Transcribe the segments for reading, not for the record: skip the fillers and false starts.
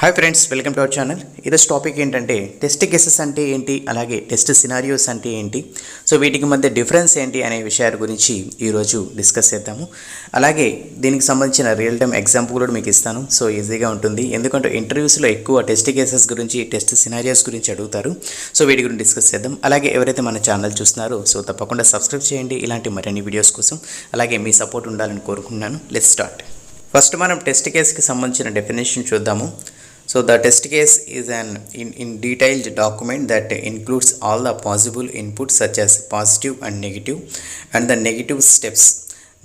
Hi friends, welcome to our channel. ఈరోజు topic ఏంటంటే test cases అంటే ఏంటి, అలాగే టెస్ట్ సినారియోస్ అంటే ఏంటి, సో వీటికి మధ్య డిఫరెన్స్ ఏంటి అనే విషయాల గురించి ఈరోజు డిస్కస్ చేద్దాము. అలాగే దీనికి సంబంధించిన రియల్ టైమ్ ఎగ్జాంపుల్ కూడా మీకు ఇస్తాను. సో ఈజీగా ఉంటుంది, ఎందుకంటే ఇంటర్వ్యూస్లో ఎక్కువ టెస్ట్ కేసెస్ గురించి, టెస్ట్ సినారియోస్ గురించి అడుగుతారు. సో వీటి గురించి డిస్కస్ చేద్దాం. అలాగే ఎవరైతే మన ఛానల్ చూస్తున్నారో సో తప్పకుండా సబ్స్క్రైబ్ చేయండి ఇలాంటి మరిన్ని వీడియోస్ కోసం. అలాగే మీ సపోర్ట్ ఉండాలని కోరుకుంటున్నాను. Let's start. ఫస్ట్ మనం టెస్ట్ కేస్కి సంబంధించిన డెఫినేషన్ చూద్దాము. So the test case is an in detailed document that includes all the possible inputs such as positive and negative and the negative steps.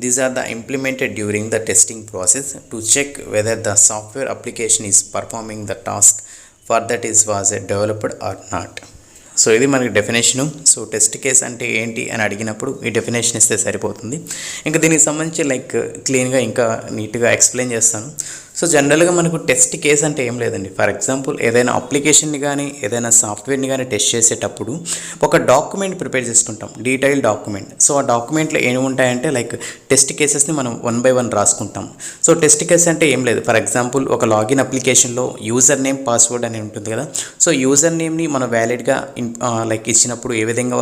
These are the implemented during the testing process to check whether the software application is performing the task for that is was developed or not. So ఇది మనకి definition. So test case అంటే ఏంటి అని అడిగినప్పుడు ఈ definition ఇస్తే సరిపోతుంది. ఇంకా దీనికి సంబంధించి క్లీన్గా ఇంకా నీట్గా ఎక్స్ప్లెయిన్ చేస్తాను. సో జనరల్గా మనకు టెస్ట్ కేస్ అంటే ఏం లేదండి. ఫర్ ఎగ్జాంపుల్ ఏదైనా అప్లికేషన్ని కానీ ఏదైనా సాఫ్ట్వేర్ని కానీ టెస్ట్ చేసేటప్పుడు ఒక డాక్యుమెంట్ ప్రిపేర్ చేసుకుంటాం, డీటెయిల్ డాక్యుమెంట్. సో ఆ డాక్యుమెంట్లో ఏముంటాయంటే టెస్ట్ కేసెస్ని మనం 1 by 1 రాసుకుంటాం. సో టెస్ట్ కేస్ అంటే ఏం లేదు. ఫర్ ఎగ్జాంపుల్ ఒక లాగిన్ అప్లికేషన్లో యూజర్ నేమ్, పాస్వర్డ్ అని ఉంటుంది కదా. సో యూజర్ నేమ్ని మనం వ్యాలిడ్గా ఇచ్చినప్పుడు ఏ విధంగా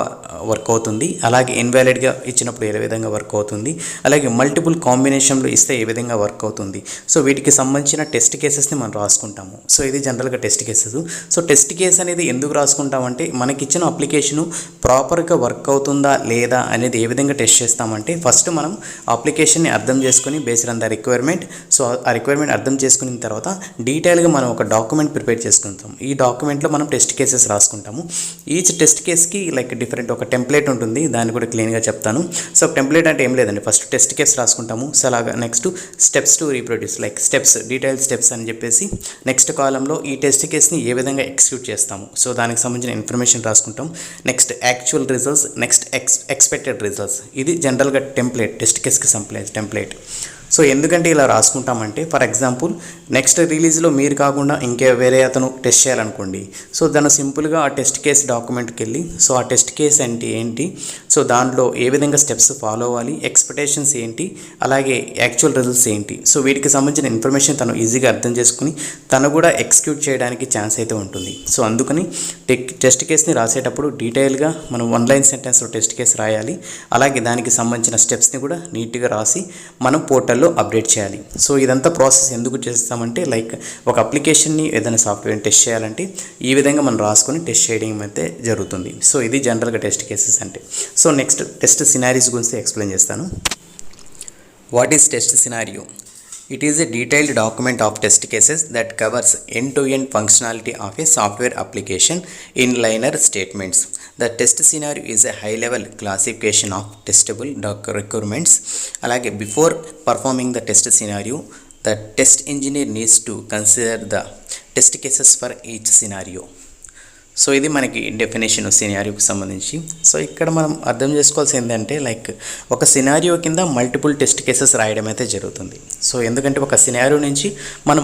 వర్క్ అవుతుంది, అలాగే ఇన్వాలిడ్గా ఇచ్చినప్పుడు ఏ విధంగా వర్క్ అవుతుంది, అలాగే మల్టిపుల్ కాంబినేషన్లో ఇస్తే ఏ విధంగా వర్క్ అవుతుంది. సో వీటికి సంబంధించిన టెస్ట్ కేసెస్ని మనం రాసుకుంటాము. సో ఇది జనరల్గా test cases. So test case అనేది ఎందుకు రాసుకుంటామంటే మనకిచ్చిన అప్లికేషను ప్రాపర్గా వర్క్ అవుతుందా లేదా అనేది ఏ విధంగా టెస్ట్ చేస్తామంటే ఫస్ట్ మనం అప్లికేషన్ని అర్థం చేసుకుని based on the requirement. So ఆ రిక్వైర్మెంట్ అర్థం చేసుకున్న తర్వాత డీటెయిల్గా మనం ఒక డాక్యుమెంట్ ప్రిపేర్ చేసుకుంటాం. ఈ డాక్యుమెంట్లో మనం టెస్ట్ కేసెస్ రాసుకుంటాము. ఈచ్ టెస్ట్ కేస్కి డిఫరెంట్ ఒక టెంప్లెట్ ఉంటుంది, దాన్ని కూడా క్లీన్గా చెప్తాను. సో టెంప్లెట్ అంటే ఏం లేదండి, ఫస్ట్ టెస్ట్ కేస్ రాసుకుంటాము. సో అలాగా next steps to reproduce, steps, detail steps అని చెప్పేసి నెక్స్ట్ కాలంలో ఈ టెస్ట్ కేస్ని ఏ విధంగా ఎగ్జిక్యూట్ చేస్తాము, సో దానికి సంబంధించిన ఇన్ఫర్మేషన్ రాసుకుంటాం. Next actual results, next expected results. ఇది జనరల్గా టెంప్లెట్, టెస్ట్ కేస్కి టెంప్లెట్. సో ఎందుకంటే ఇలా రాసుకుంటామంటే ఫర్ ఎగ్జాంపుల్ నెక్స్ట్ రిలీజ్లో మీరు కాకుండా ఇంకే వేరే అతను టెస్ట్ చేయాలనుకోండి. సో దాన్ని సింపుల్గా ఆ టెస్ట్ కేస్ డాక్యుమెంట్కి వెళ్ళి సో ఆ టెస్ట్ కేస్ అంటే ఏంటి, సో దాంట్లో ఏ విధంగా స్టెప్స్ ఫాలో అవ్వాలి, ఎక్స్పెక్టేషన్స్ ఏంటి, అలాగే యాక్చువల్ రిజల్ట్స్ ఏంటి, సో వీటికి సంబంధించిన ఇన్ఫర్మేషన్ తను ఈజీగా అర్థం చేసుకుని తను కూడా ఎగ్జిక్యూట్ చేయడానికి ఛాన్స్ అయితే ఉంటుంది. సో అందుకని టెస్ట్ కేస్ని రాసేటప్పుడు డీటెయిల్గా మనం 1 line సెంటెన్స్లో టెస్ట్ కేస్ రాయాలి. అలాగే దానికి సంబంధించిన స్టెప్స్ని కూడా నీట్గా రాసి మనం పోర్టల్లో అప్డేట్ చేయాలి. సో ఇదంతా ప్రాసెస్ ఎందుకు చేస్తామంటే ఒక అప్లికేషన్ని ఏదైనా సాఫ్ట్వేర్ని టెస్ట్ చేయాలంటే ఈ విధంగా మనం రాసుకొని టెస్ట్ చేయడం అయితే జరుగుతుంది. సో ఇది జనరల్గా టెస్ట్ కేసెస్ అంటే. సో నెక్స్ట్ టెస్ట్ సినారీస్ గురించి ఎక్స్ప్లెయిన్ చేస్తాను. What is test scenario? It is a detailed document of test cases that covers end-to-end functionality of a software application in liner statements. The test scenario is a high-level classification of testable requirements. Alage before performing the test scenario, the test engineer needs to consider the test cases for each scenario. So ఇది మనకి definition సినారియోకి సంబంధించి. So ఇక్కడ మనం అర్థం చేసుకోవాల్సింది ఏంటంటే ఒక scenario కింద మల్టిపుల్ టెస్ట్ కేసెస్ రాయడం అయితే జరుగుతుంది. సో ఎందుకంటే ఒక సినారియో నుంచి మనం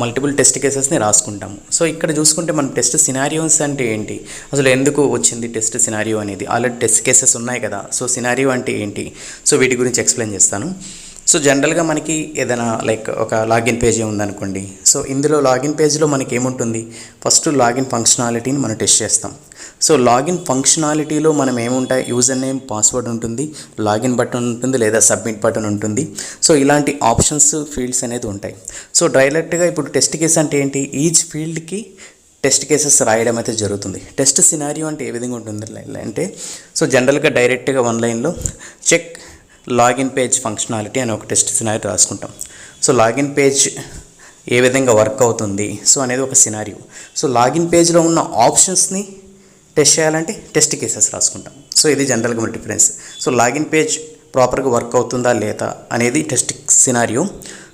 మల్టిపుల్ టెస్ట్ కేసెస్ని రాసుకుంటాము. సో ఇక్కడ చూసుకుంటే మనం టెస్ట్ సినారియోస్ అంటే ఏంటి, అసలు ఎందుకు వచ్చింది టెస్ట్ సినారియో అనేది, ఆల్రెడీ టెస్ట్ కేసెస్ ఉన్నాయి కదా. సో సినారియో అంటే ఏంటి, సో వీటి గురించి ఎక్స్ప్లెయిన్ చేస్తాను. సో జనరల్గా మనకి ఏదైనా ఒక లాగిన్ పేజీ ఉందనుకోండి. సో ఇందులో లాగిన్ పేజ్లో మనకి ఏముంటుంది, ఫస్ట్ లాగిన్ ఫంక్షనాలిటీని మనం టెస్ట్ చేస్తాం. సో లాగిన్ ఫంక్షనాలిటీలో మనం ఏముంటాయి, యూజర్ నేమ్, పాస్వర్డ్ ఉంటుంది, లాగిన్ బటన్ ఉంటుంది, లేదా సబ్మిట్ బటన్ ఉంటుంది. సో ఇలాంటి ఆప్షన్స్, ఫీల్డ్స్ అనేది ఉంటాయి. సో డైరెక్ట్గా ఇప్పుడు టెస్ట్ కేస్ అంటే ఏంటి, ఈచ్ ఫీల్డ్కి టెస్ట్ కేసెస్ రాయడం అయితే జరుగుతుంది. టెస్ట్ సినారియో అంటే ఏ విధంగా ఉంటుంది అంటే సో జనరల్గా డైరెక్ట్గా 1 lineలో చెక్ లాగిన్ పేజ్ ఫంక్షనాలిటీ అని ఒక టెస్ట్ సినారియో రాసుకుంటాం. సో లాగిన్ పేజ్ ఏ విధంగా వర్క్ అవుతుంది సో అనేది ఒక సినారియో. సో లాగిన్ పేజ్లో ఉన్న ఆప్షన్స్ని టెస్ట్ చేయాలంటే టెస్ట్ కేసెస్ రాసుకుంటాం. సో ఇది జనరల్గా మన డిఫరెన్స్. సో లాగిన్ పేజ్ ప్రాపర్గా వర్క్ అవుతుందా లేదా అనేది టెస్ట్ సినారియో.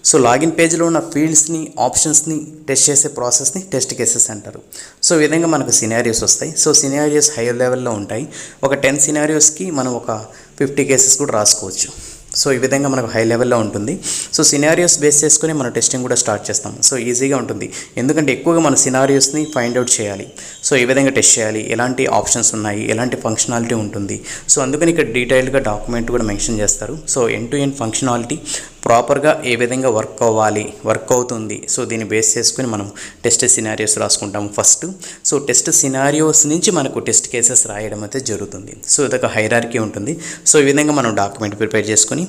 సో లాగిన్ పేజ్లో ఉన్న ఫీల్డ్స్ని, ఆప్షన్స్ని టెస్ట్ చేసే ప్రాసెస్ని టెస్ట్ కేసెస్ అంటారు. సో ఈ విధంగా మనకు సినారియోస్ వస్తాయి. సో సినారియోస్ హై లెవెల్లో ఉంటాయి. ఒక 10 సినారియోస్కి మనం ఒక 50 కేసెస్ కూడా రాసుకోవచ్చు. సో ఈ విధంగా మనకు హై లెవెల్లో ఉంటుంది. సో సినారియోస్ బేస్ చేసుకుని మనం టెస్టింగ్ కూడా స్టార్ట్ చేస్తాం. సో ఈజీగా ఉంటుంది, ఎందుకంటే ఎక్కువగా మన సినారియోస్ని ఫైండ్ అవుట్ చేయాలి. సో ఈ విధంగా టెస్ట్ చేయాలి, ఎలాంటి ఆప్షన్స్ ఉన్నాయి, ఎలాంటి ఫంక్షనాలిటీ ఉంటుంది. సో అందుకని ఇక్కడ డీటెయిల్గా డాక్యుమెంట్ కూడా మెన్షన్ చేస్తారు. So end to end functionality ప్రాపర్గా ఏ విధంగా వర్క్ అవుతుంది. సో దీన్ని బేస్ చేసుకుని మనం టెస్ట్ సినారియోస్ రాసుకుంటాము ఫస్ట్. సో టెస్ట్ సినారియోస్ నుంచి మనకు టెస్ట్ కేసెస్ రాయడం అయితే జరుగుతుంది. సో ఇదొక హైరార్కీ ఉంటుంది. సో ఈ విధంగా మనం డాక్యుమెంట్ ప్రిపేర్ చేసుకొని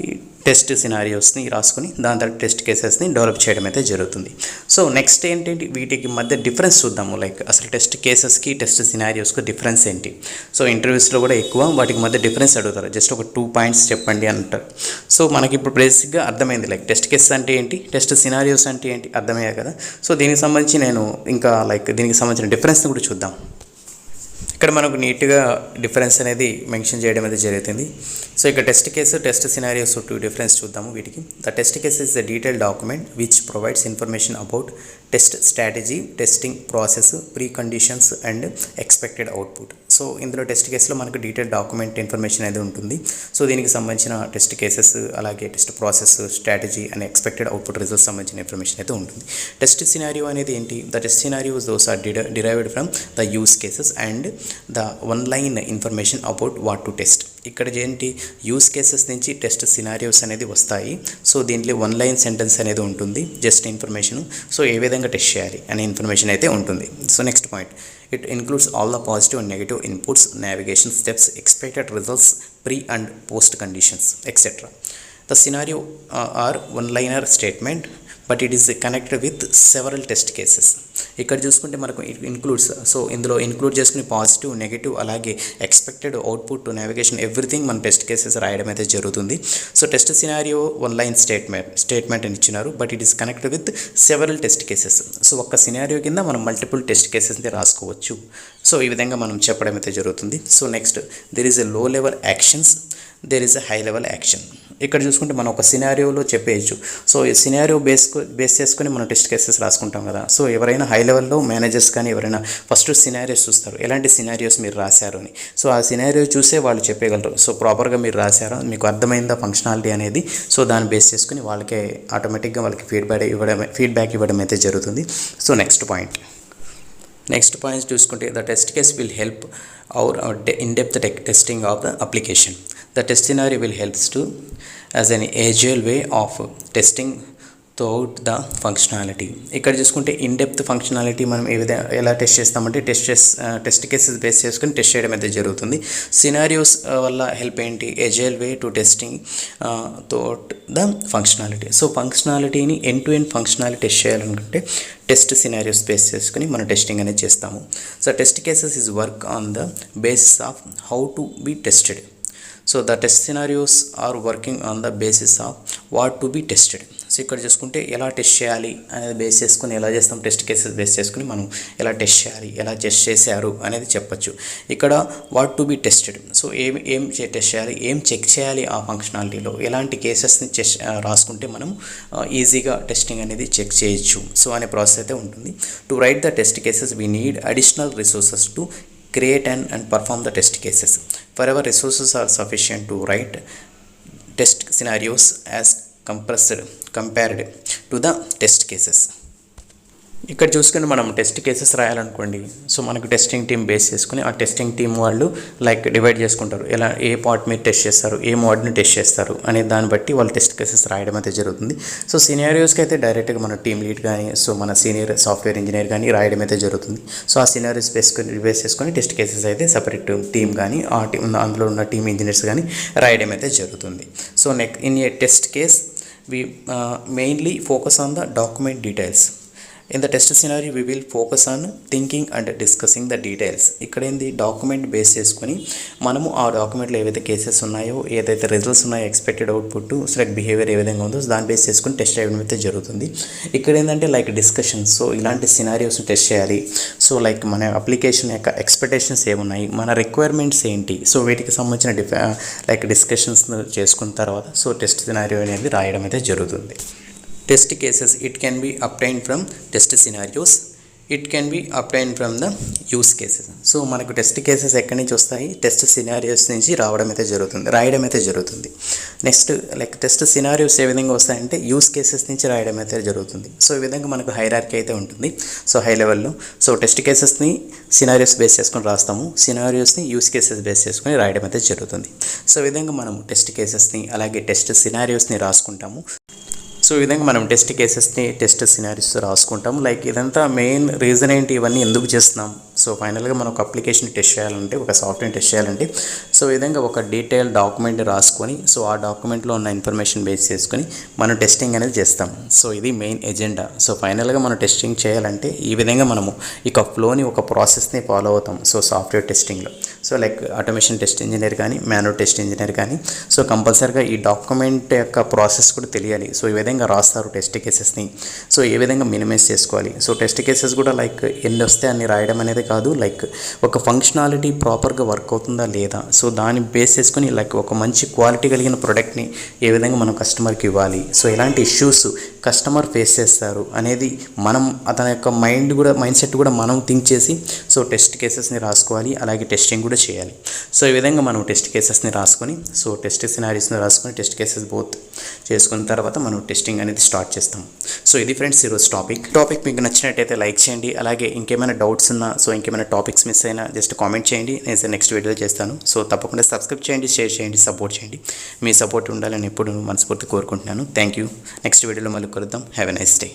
ఈ టెస్ట్ సినారియోస్ని రాసుకొని దాని తర్వాత టెస్ట్ కేసెస్ని డెవలప్ చేయడం అయితే జరుగుతుంది. సో నెక్స్ట్ ఏంటంటే వీటికి మధ్య డిఫరెన్స్ చూద్దాము. లైక్ అసలు టెస్ట్ కేసెస్కి టెస్ట్ సినారియోస్కి డిఫరెన్స్ ఏంటి. సో ఇంటర్వ్యూస్లో కూడా ఎక్కువ వాటికి మధ్య డిఫరెన్స్ అడుగుతారు. జస్ట్ ఒక 2 పాయింట్స్ చెప్పండి అంటారు. సో మనకి ఇప్పుడు బేసిక్గా అర్థమైంది. లైక్ టెస్ట్ కేసెస్ అంటే ఏంటి, టెస్ట్ సినారియోస్ అంటే ఏంటి అర్థమయ్యాయి కదా. సో దీనికి సంబంధించి నేను ఇంకా దీనికి సంబంధించిన డిఫరెన్స్ని కూడా చూద్దాం. ఇక్కడ మనకు నీట్గా డిఫరెన్స్ అనేది మెన్షన్ చేయడం అయితే జరుగుతుంది. సో ఇక్కడ test case test scenarios 2 difference చూద్దాము వీటికి. The test case is the detail document which provides information about test strategy, testing process, pre conditions and expected output. So ఇందులో టెస్ట్ కేసులో మనకు డీటెయిల్ డాక్యుమెంట్ ఇన్ఫర్మేషన్ అనేది ఉంటుంది. So దీనికి సంబంధించిన test cases అలాగే test process, strategy and expected output results సంబంధించిన information అయితే ఉంటుంది. టెస్ట్ సినారియో అనేది ఏంటి, the test scenarios those are derived from the use cases and the one line information about what to test. ఇక్కడ ఏంటి, use cases నుంచి test scenarios అనేది వస్తాయి. సో దీంట్లో 1 లైన్ సెంటెన్స్ అనేది ఉంటుంది, జస్ట్ ఇన్ఫర్మేషన్. సో ఏ విధంగా టెస్ట్ చేయాలి అనే ఇన్ఫర్మేషన్ అయితే ఉంటుంది. So next point, it includes all the positive and negative inputs, navigation steps, expected results, pre and post conditions etcetera. The scenario are 1-liner statement but it is connected with several test cases. ఇక్కడ చూసుకుంటే మనకు includes, so ఇందులో include చేసుకుని positive, negative అలాగే expected output, navigation everything మన test cases రాయడం అయితే జరుగుతుంది. So test scenario 1-line statement అని ఇచ్చినారు, but it is connected with several test cases. So ఒక్క సినారియో కింద మనం మల్టిపుల్ టెస్ట్ కేసెస్ని రాసుకోవచ్చు. సో ఈ విధంగా మనం చెప్పడం అయితే జరుగుతుంది. So next, there is a low level actions, there is a high level action. ఇక్కడ చూసుకుంటే మనం ఒక సినారియోలో చెప్పేయచ్చు. సో ఈ సినారియో బేస్ చేసుకొని మనం టెస్ట్ కేసెస్ రాసుకుంటాం కదా. సో ఎవరైనా హై లెవెల్లో మేనేజర్స్ కానీ ఎవరైనా ఫస్ట్ సినారియోస్ చూస్తారు, ఎలాంటి సినారియోస్ మీరు రాశారు అని. సో ఆ సినారియో చూసే వాళ్ళు చెప్పగలరు, సో ప్రాపర్గా మీరు రాశారా, మీకు అర్థమైందా ఫంక్షనాలిటీ అనేది. సో దాన్ని బేస్ చేసుకుని వాళ్ళకే ఆటోమేటిక్గా వాళ్ళకి ఫీడ్బ్యాక్ ఇవ్వడం అయితే జరుగుతుంది. సో నెక్స్ట్ పాయింట్స్ చూసుకుంటే, the test case will help our in-depth testing of the application. The test scenario will help to as an agile way of testing throughout the functionality. ఇక్కడ చూసుకుంటే ఇన్డెప్త్ ఫంక్షనాలిటీ మనం ఏ విధంగా ఎలా test చేస్తామంటే test cases base చేసుకుని test చేయడం అయితే జరుగుతుంది. సినారియోస్ వల్ల హెల్ప్ ఏంటి, agile way to testing throughout the functionality. So ఫంక్షనాలిటీని end to end functionality test చేయాలనుకుంటే టెస్ట్ సినారియోస్ బేస్ చేసుకుని మనం టెస్టింగ్ అనేది చేస్తాము. So test cases is work on the basis of how to be tested. So the test scenarios are working on the basis of what to be tested. So ఇక్కడ చూసుకుంటే ఎలా test చేయాలి అనేది base చేసుకుని ఎలా చేస్తాం, టెస్ట్ కేసెస్ బేస్ చేసుకుని మనం ఎలా టెస్ట్ చేయాలి, ఎలా టెస్ట్ చేశారు అనేది చెప్పచ్చు. ఇక్కడ what to be tested, so ఏం టెస్ట్ చేయాలి, ఏం చెక్ చేయాలి, ఆ ఫంక్షనాలిటీలో ఎలాంటి కేసెస్ని రాసుకుంటే మనం ఈజీగా టెస్టింగ్ అనేది చెక్ చేయొచ్చు. సో అనే ప్రాసెస్ అయితే ఉంటుంది. To right the test cases we need additional resources to create and perform the test cases. Wherever resources are sufficient to write test scenarios as compared to the test cases. ఇక్కడ చూసుకుని మనం test cases రాయాలనుకోండి. So మనకు testing team base చేసుకుని ఆ testing team వాళ్ళు divide చేసుకుంటారు, ఎలా ఏ part మీరు టెస్ట్ చేస్తారు, ఏ మోడ్ని టెస్ట్ చేస్తారు అనే దాన్ని బట్టి వాళ్ళు టెస్ట్ కేసెస్ రాయడం అయితే జరుగుతుంది. సో సినారియోస్కి అయితే డైరెక్ట్గా మన టీమ్ లీడ్ కానీ సో మన సీనియర్ సాఫ్ట్వేర్ ఇంజనీర్ కానీ రాయడం అయితే జరుగుతుంది. సో ఆ సినారియోస్ బేస్ చేసుకొని టెస్ట్ కేసెస్ అయితే సపరేట్ టీమ్ కానీ ఆ అందులో ఉన్న టీమ్ ఇంజనీర్స్ కానీ రాయడం అయితే జరుగుతుంది. So in a test case we mainly focus on the document details. In the test scenario we will focus on thinking and discussing the details. ఇక్కడ ఏంది, డాక్యుమెంట్ బేస్ చేసుకొని మనము ఆ డాక్యుమెంట్లో ఏవైతే కేసెస్ ఉన్నాయో, ఏదైతే రిజల్ట్స్ ఉన్నాయో, ఎక్స్పెక్టెడ్ అవుట్పుట్ సెలెక్ట్ బిహేవియర్ ఏ విధంగా ఉందో దాన్ని బేస్ చేసుకుని టెస్ట్ చేయడం అయితే జరుగుతుంది. ఇక్కడ ఏంటంటే డిస్కషన్స్, సో ఇలాంటి సినారియోస్ని టెస్ట్ చేయాలి. సో మన అప్లికేషన్ యొక్క ఎక్స్పెక్టేషన్స్ ఏమున్నాయి, మన రిక్వైర్మెంట్స్ ఏంటి, సో వీటికి సంబంధించిన డిస్కషన్స్ చేసుకున్న తర్వాత సో టెస్ట్ సినారియో అనేది రాయడం అయితే జరుగుతుంది. Test cases, it can be obtained from test scenarios. It can be upline from the use cases. So మనకు టెస్ట్ కేసెస్ ఎక్కడి నుంచి వస్తాయి, టెస్ట్ సినారియోస్ నుంచి రాయడం అయితే జరుగుతుంది. నెక్స్ట్ లైక్ టెస్ట్ సినారియోస్ ఏ విధంగా వస్తాయంటే యూస్ కేసెస్ నుంచి రాయడం అయితే జరుగుతుంది. సో ఈ విధంగా మనకు హైరార్కీ అయితే ఉంటుంది. సో హై లెవెల్లో సో టెస్ట్ కేసెస్ని సినారియోస్ బేస్ చేసుకొని రాస్తాము, సినారియోస్ని యూస్ కేసెస్ బేస్ చేసుకొని రాయడం అయితే జరుగుతుంది. సో ఈ విధంగా మనం టెస్ట్ కేసెస్ని అలాగే టెస్ట్ సినారియోస్ని రాసుకుంటాము. సో ఈ విధంగా మనం టెస్ట్ కేసెస్ని టెస్ట్ సినారీస్ రాసుకుంటాం. లైక్ ఇదంతా మెయిన్ రీజన్ ఏంటి, ఇవన్నీ ఎందుకు చేస్తున్నాం. సో ఫైనల్గా మనం ఒక అప్లికేషన్ టెస్ట్ చేయాలంటే, ఒక సాఫ్ట్వేర్ టెస్ట్ చేయాలంటే సో ఈ విధంగా ఒక డీటెయిల్ డాక్యుమెంట్ రాసుకొని సో ఆ డాక్యుమెంట్లో ఉన్న ఇన్ఫర్మేషన్ బేస్ చేసుకొని మనం టెస్టింగ్ అనేది చేస్తాం. సో ఇది మెయిన్ ఎజెండా. సో ఫైనల్గా మనం టెస్టింగ్ చేయాలంటే ఈ విధంగా మనము ఇక ఫ్లోని ఒక ప్రాసెస్ని ఫాలో అవుతాం. సో సాఫ్ట్వేర్ టెస్టింగ్లో so like automation test engineer కానీ మాన్యువల్ టెస్ట్ ఇంజనీర్ కానీ సో కంపల్సరీగా ఈ డాక్యుమెంట్ యొక్క ప్రాసెస్ కూడా తెలియాలి. సో ఈ విధంగా రాస్తారు టెస్ట్ కేసెస్ని. సో ఏ విధంగా మినిమైజ్ చేసుకోవాలి. సో టెస్ట్ కేసెస్ కూడా లైక్ ఎన్ని వస్తే అన్ని రాయడం అనేది కాదు, లైక్ ఒక ఫంక్షనాలిటీ ప్రాపర్గా వర్క్ అవుతుందా లేదా, సో దాన్ని బేస్ చేసుకొని లైక్ ఒక మంచి క్వాలిటీ కలిగిన ప్రోడక్ట్ని ఏ విధంగా మనం కస్టమర్కి ఇవ్వాలి, సో ఎలాంటి ఇష్యూస్ కస్టమర్ ఫేస్ చేస్తారు అనేది మనం అతని యొక్క మైండ్ సెట్ కూడా మనం థింక్ చేసి సో టెస్ట్ కేసెస్ని రాసుకోవాలి, అలాగే టెస్టింగ్ కూడా చేయాలి. సో ఈ విధంగా మనం టెస్ట్ కేసెస్ని రాసుకొని సో టెస్ట్ సినారీస్ని రాసుకొని టెస్ట్ కేసెస్ బోత్ చేసుకున్న తర్వాత మనం టెస్టింగ్ అనేది స్టార్ట్ చేస్తాం. సో ఇది ఫ్రెండ్స్ ఈరోజు టాపిక్ మీకు నచ్చినట్టయితే లైక్ చేయండి. అలాగే ఇంకేమైనా డౌట్స్ ఉన్నా సో ఇంకేమైనా టాపిక్స్ మిస్ అయినా జస్ట్ కామెంట్ చేయండి, నేను నెక్స్ట్ వీడియోలో చేస్తాను. సో తప్పకుండా సబ్స్క్రైబ్ చేయండి, షేర్ చేయండి, సపోర్ట్ చేయండి. మీ సపోర్ట్ ఉండాలని ఎప్పుడు మనస్ఫూర్తి కోరుకుంటున్నాను. Thank you. నెక్స్ట్ వీడియోలో మళ్ళీ కలుద్దాం. Have a nice day.